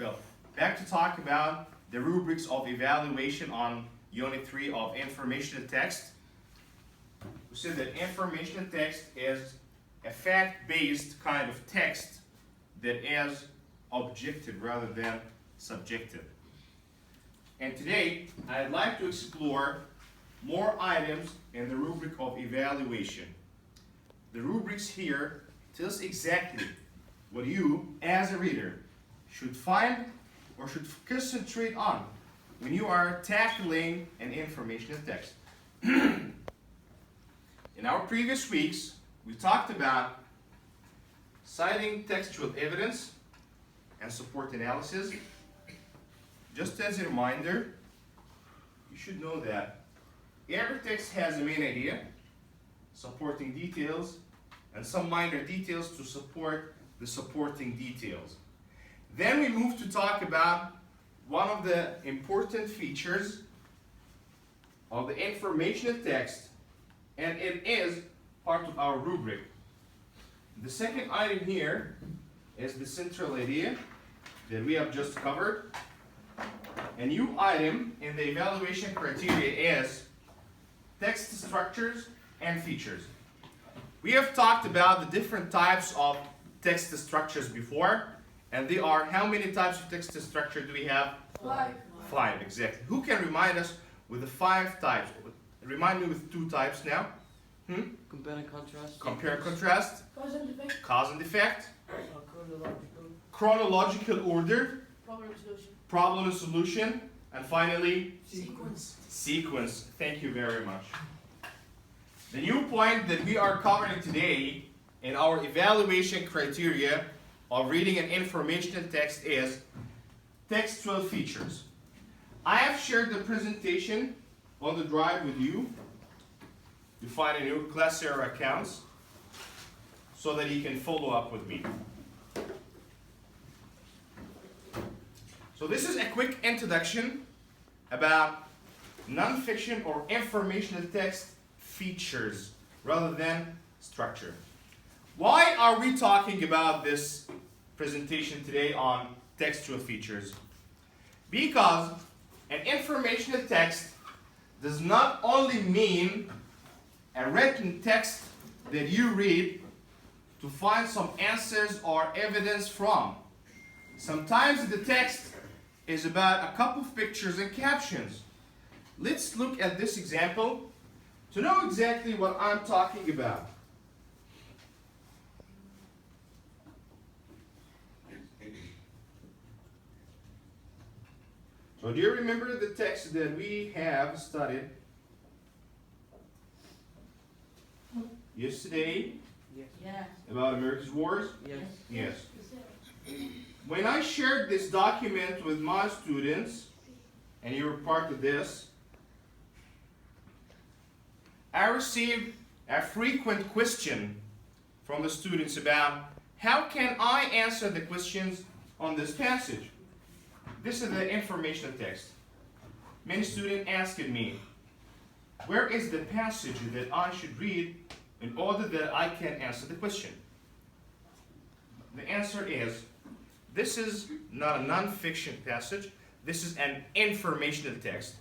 well, back to talk about the rubrics of evaluation on Unit 3 of Informational Text. We said that informational text is a fact-based kind of text that is objective rather than subjective. And today, I'd like to explore more items in the rubric of evaluation. The rubrics here tells exactly what you, as a reader, should find or should concentrate on when you are tackling an informational text. In our previous weeks, we talked about citing textual evidence and support analysis. Just as a reminder, you should know that every text has a main idea, supporting details, and some minor details to support the supporting details. Then we move to talk about one of the important features of the informational text, and it is part of our rubric. The second item here is the central idea that we have just covered. A new item in the evaluation criteria is text structures and features. We have talked about the different types of text structures before, and they are, how many types of text structure do we have? 5. 5, exactly. Who can remind us with the 5 types? Remind me with 2 types now. Compare and contrast. Compare and contrast. Cause and effect. Cause and effect. Chronological. Chronological order. Problem solution. Problem and solution. And finally, Sequence. sequence. Thank you very much. The new point that we are covering today in our evaluation criteria of reading an informational text is textual features. I have shared the presentation on the drive with you. You find in your Classera accounts so that you can follow up with me. So this is a quick introduction about nonfiction or informational text features rather than structure. Why are we talking about this presentation today on textual features? Because an informational text does not only mean a written text that you read to find some answers or evidence from. Sometimes the text is about a couple of pictures and captions. Let's look at this example to know exactly what I'm talking about. So do you remember the text that we have studied yesterday Yes. Yeah. about America's wars? Yes. Yes. When I shared this document with my students, and you were part of this, I received a frequent question from the students about how can I answer the questions on this passage. This is the informational text. Many students asked me, where is the passage that I should read in order that I can answer the question? The answer is, this is not a non-fiction passage, this is an informational text.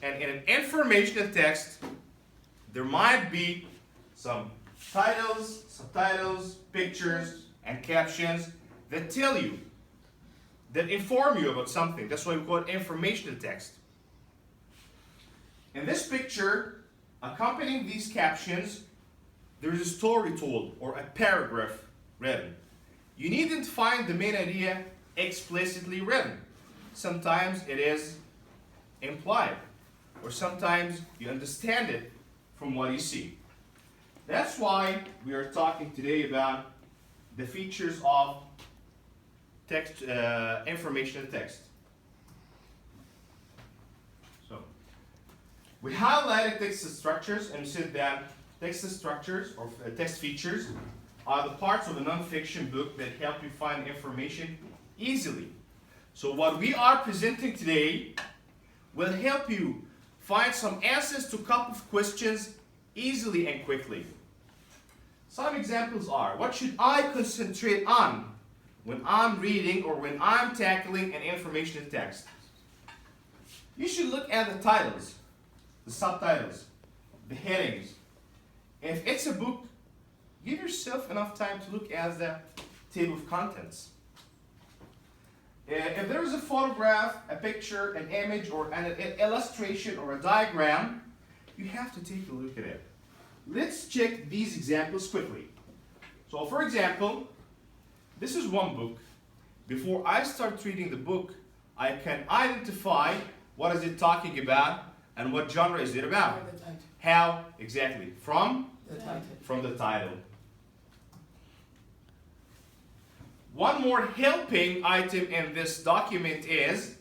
And in an informational text, there might be some titles, subtitles, pictures, and captions that tell you, that inform you about something. That's why we call it informational text. In this picture, accompanying these captions, there is a story told or a paragraph written. You needn't find the main idea explicitly written. Sometimes it is implied, or sometimes you understand it from what you see. That's why we are talking today about the features of text, informational text. So, we highlighted text structures and said that text structures or text features are the parts of a non-fiction book that help you find information easily. So what we are presenting today will help you find some answers to a couple of questions easily and quickly. Some examples are, what should I concentrate on when I'm reading or when I'm tackling an information text, you should look at the titles, the subtitles, the headings. If it's a book, give yourself enough time to look at the table of contents. If there is a photograph, a picture, an image, or an illustration or a diagram, you have to take a look at it. Let's check these examples quickly. So for example, this is one book. Before I start reading the book, I can identify what is it talking about and what genre is it about. The title. How? Exactly. From The title. the title. One more helping item in this document is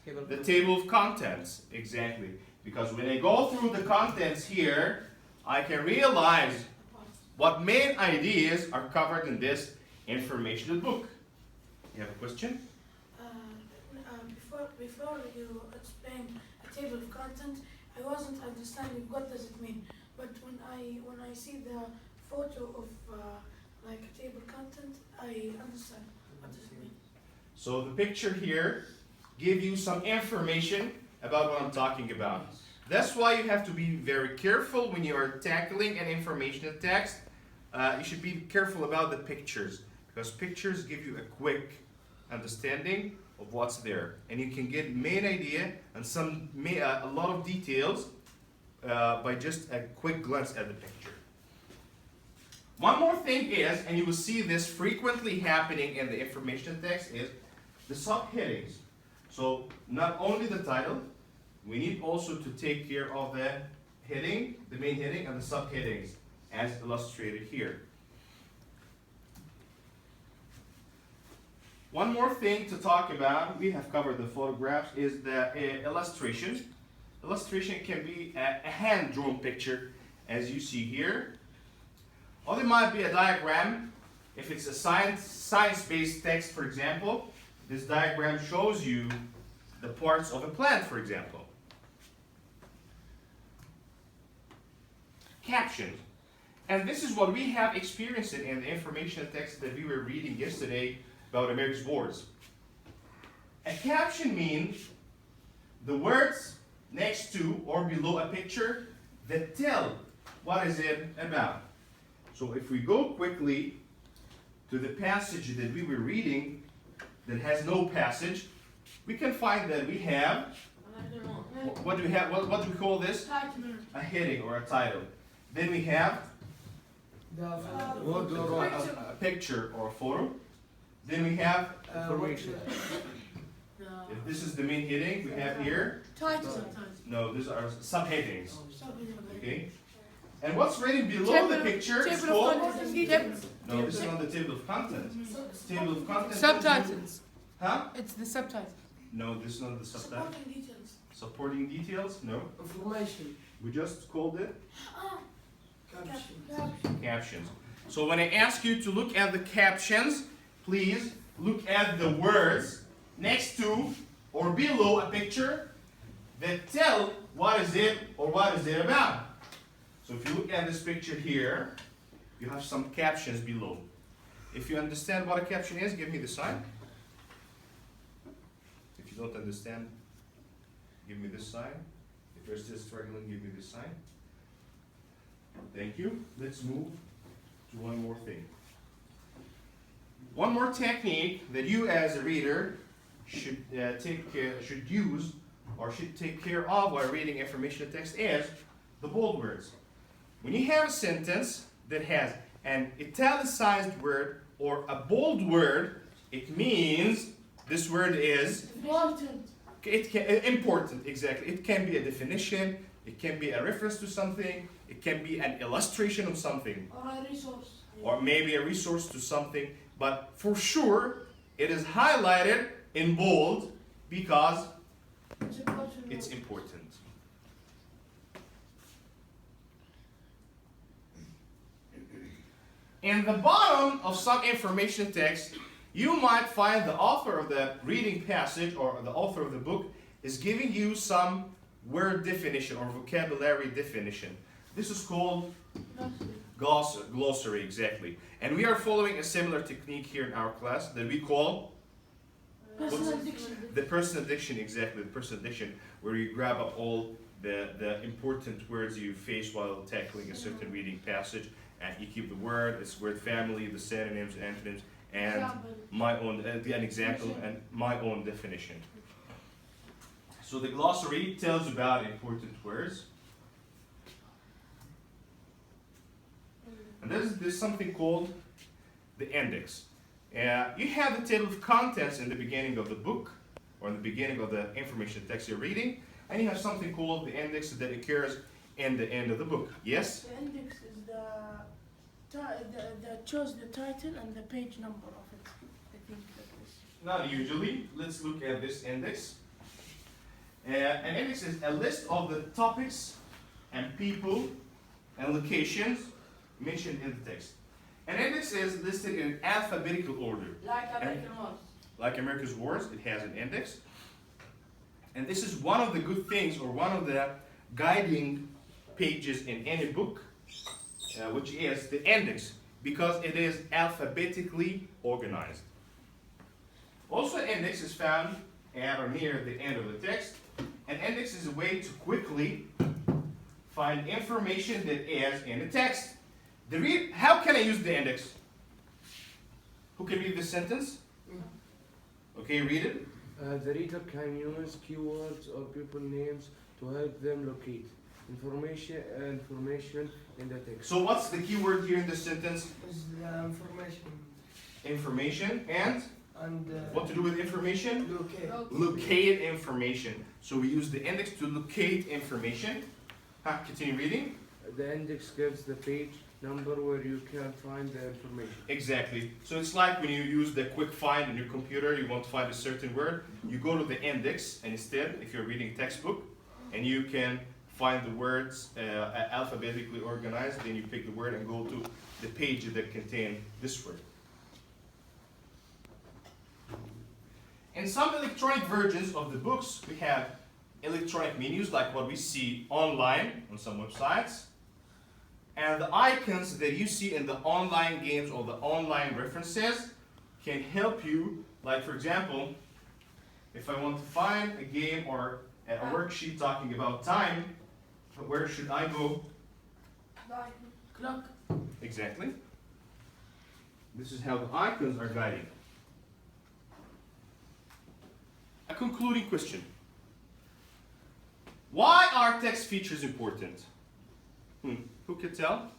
the table of contents. Exactly. Because when I go through the contents here, I can realize what main ideas are covered in this informational book. You have a question? Before you explained a table of contents, I wasn't understanding what does it mean. But when I see the photo of like a table content, I understand what does it mean. So the picture here gives you some information about what I'm talking about. That's why you have to be very careful when you are tackling an informational text. You should be careful about the pictures, because pictures give you a quick understanding of what's there, and you can get main idea and a lot of details by just a quick glance at the picture. One more thing is, and you will see this frequently happening in the information text, is the subheadings. So not only the title, we need also to take care of the heading, the main heading, and the subheadings as illustrated here. One more thing to talk about, we have covered the photographs, is the illustration. Illustration can be a hand-drawn picture, as you see here. Or there might be a diagram. If it's a science-based text, for example, this diagram shows you the parts of a plant, for example. Captions. And this is what we have experienced in the information text that we were reading yesterday about America's boards. A caption means the words next to or below a picture that tell what is it about. So if we go quickly to the passage that we were reading that has no passage, we can find that we have, what do we have? What do we call this? A heading or a title. Then we have a picture or a photo. Then we have Information. if this is the main heading, we have here. Title. No, these are subheadings. Okay. And what's written below the picture is called. No, this is not the table of contents. Table of contents. Subtitles. Huh? It's the subtitle. No, this is not the subtitle. Supporting details. Supporting details? No. Information. We just called it Ah, Caption. captions. So when I ask you to look at the captions, please look at the words next to or below a picture that tell what is it or what is it about. So if you look at this picture here, you have some captions below. If you understand what a caption is, give me the sign. If you don't understand, give me this sign. If you're still struggling, give me this sign. Thank you. Let's move to one more thing. One more technique that you as a reader should use or should take care of while reading information text is the bold words. When you have a sentence that has an italicized word or a bold word, it means this word is important. important, exactly. It can be a definition, it can be a reference to something, it can be an illustration of something, Or a resource. or maybe a resource to something, but for sure it is highlighted in bold because It's important. it's important. In the bottom of some information text, you might find the author of the reading passage or the author of the book is giving you some word definition or vocabulary definition. This is called Glossary, exactly. And we are following a similar technique here in our class that we call Personal diction. the personal diction, exactly, the personal diction, where you grab up all the important words you face while tackling a certain reading passage, and you keep the word, its word family, the synonyms, antonyms, and Example. my own, an example, and my own definition. So the glossary tells about important words. And there's something called the index. You have the table of contents in the beginning of the book, or in the beginning of the information text you're reading, and you have something called the index that occurs in the end of the book. Yes? The index is that shows the title and the page number of it. I think that is. Not usually. Let's look at this index. An index is a list of the topics and people and locations mentioned in the text. An index is listed in alphabetical order. Like American ones. Like America's Wars, it has an index. And this is one of the good things, or one of the guiding pages in any book, which is the index, because it is alphabetically organized. Also, an index is found at or near the end of the text. An index is a way to quickly find information that is in the text. How can I use the index? Who can read this sentence? Okay, read it. The reader can use keywords or people names to help them locate information in the text. So what's the key word here in this sentence? Is the information Information. And and what to do with information? locate. Locate information. So we use the index to locate information. Continue reading. The index gives the page number where you can find the information. Exactly. So it's like when you use the quick find in your computer, you want to find a certain word, you go to the index, and instead, if you're reading textbook, and you can find the words alphabetically organized, then you pick the word and go to the page that contain this word. In some electronic versions of the books, we have electronic menus like what we see online on some websites. And the icons that you see in the online games or the online references can help you. Like, for example, if I want to find a game or a worksheet talking about time, where should I go? Like clock. Exactly. This is how the icons are guiding. A concluding question. Why are text features important? Who can tell?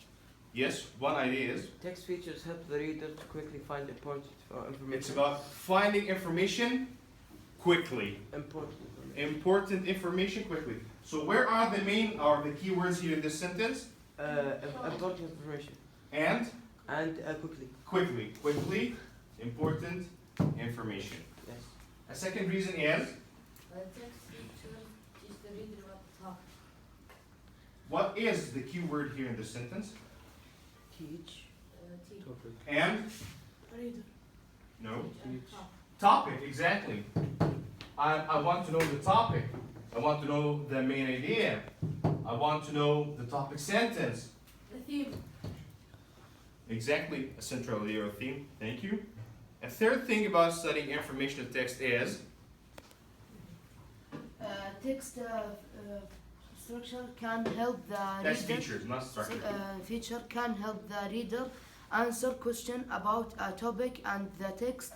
Yes, one idea is Text features help the reader to quickly find important information. it's about finding information quickly. Important information quickly. So where are the main or the keywords here in this sentence? Important information. And Quickly. quickly, important information. Yes. A second reason is The text feature is the reader what talk. what is the keyword here in this sentence? Teach. Teach. Topic. And Reader. no. And Teach. talk. Topic, exactly. I want to know the topic. I want to know the main idea. I want to know the topic sentence. The theme. Exactly, a central idea or theme. Thank you. A third thing about studying informational text is Text structure can help the that's reader. features, not structure. Feature can help the reader answer question about a topic and the text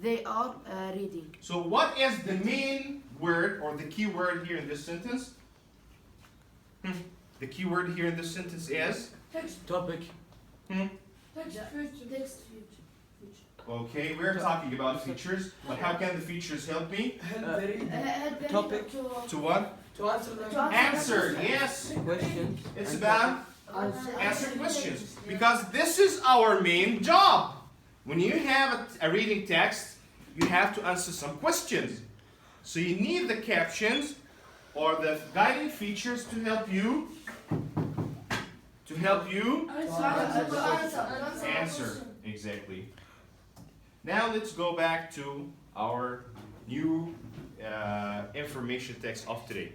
they are reading. So what is the main word or the key word here in this sentence? The key word here in this sentence is Text. Topic. Text feature. Text feature. okay, we're talking about features, but how can the features help me? Help the reader Help the Topic. reader To what? to answer the To Answer, yes. Questions. It's and about answer questions. Because this is our main job. When you have a reading text, you have to answer some questions. So you need the captions or the guiding features to help you answer. Exactly. Now let's go back to our new information text of today.